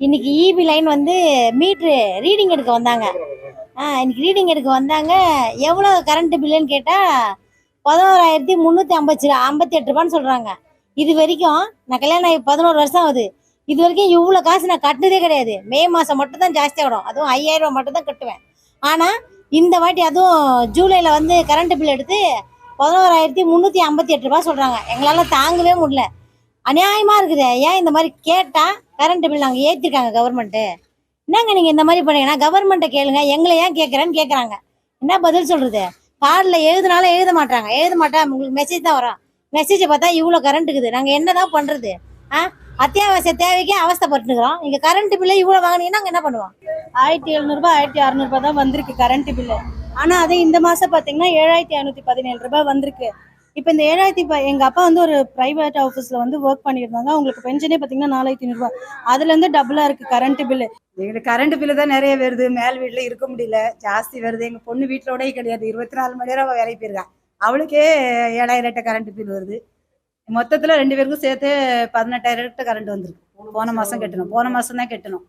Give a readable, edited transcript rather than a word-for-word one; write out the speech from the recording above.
இன்னைக்கு EB line வந்து metre reading எடுக்க வந்தாங்க. இன்னைக்கு ரீடிங் எடுக்க வந்தாங்க. எவ்வளோ கரண்ட் பில்லுன்னு கேட்டால் 11,358 ரூபான்னு சொல்கிறாங்க. இது வரைக்கும் நான் கல்யாணம் ஆகி 11 வருஷம் ஆகுது. இது வரைக்கும் இவ்வளோ காசு நான் கட்டினதே கிடையாது. மே மாதம் மட்டும் தான் ஜாஸ்தியாக வரும். அதுவும் 5,000 ரூபா மட்டும் தான் கட்டுவேன். ஆனால் இந்த வாட்டி அதுவும் ஜூலையில் வந்து கரண்ட் பில் எடுத்து 11,358 ரூபா சொல்கிறாங்க. எங்களால் தாங்கவே முடியல. அநியாயமாக இருக்குது. ஏன் இந்த மாதிரி கேட்டால் கரண்ட் பில் நாங்கள் ஏற்றிருக்காங்க கவர்மெண்ட்டு. என்னங்க நீங்கள் இந்த மாதிரி பண்ணீங்கன்னா கவர்மெண்ட்டை கேளுங்க, எங்களை ஏன் கேட்குறேன்னு கேட்குறாங்க. என்ன பதில் சொல்கிறது? கார்டில் எழுதுனாலும் எழுத மாட்டாங்க. எழுத மாட்டேன், உங்களுக்கு மெசேஜ் தான் வரும். மெசேஜை பார்த்தா இவ்வளோ கரண்ட் இருக்குது. நாங்கள் என்ன தான் பண்ணுறது? அத்தியாவசிய தேவைக்கே அவஸ்தைப்பட்டுக்கிறோம். நீங்கள் கரண்ட் பில்லை இவ்வளோ வாங்கினீங்கன்னா நாங்கள் என்ன பண்ணுவோம்? 1700 1600 தான் வந்திருக்கு கரண்ட் பில்லு. ஆனால் அதே இந்த மாதம் பார்த்தீங்கன்னா 7517 ரூபாய் வந்திருக்கு. இப்போ இந்த எங்கள் அப்பா வந்து ஒரு ப்ரைவேட் ஆஃபீஸில் வந்து ஒர்க் பண்ணியிருந்தாங்க. அவங்களுக்கு பென்ஷனே பார்த்தீங்கன்னா 4500 ரூபாய். அதுலேருந்து டபுளாக இருக்குது கரண்ட் பில்லு. எங்களுக்கு கரண்ட் பில்லு தான் நிறைய வருது. மேல் வீட்டில் இருக்க முடியல, ஜாஸ்தி வருது. எங்கள் பொண்ணு வீட்டிலோடய கிடையாது, 24 மணி நேரம் வேலைக்கு போயிருக்கா. அவளுக்கே 7000 கரண்ட் பில் வருது. மொத்தத்தில் 2 பேருக்கும் சேர்த்து 18,000 கரண்ட் வந்துருக்கு. போன மாதம் தான் கட்டணும்.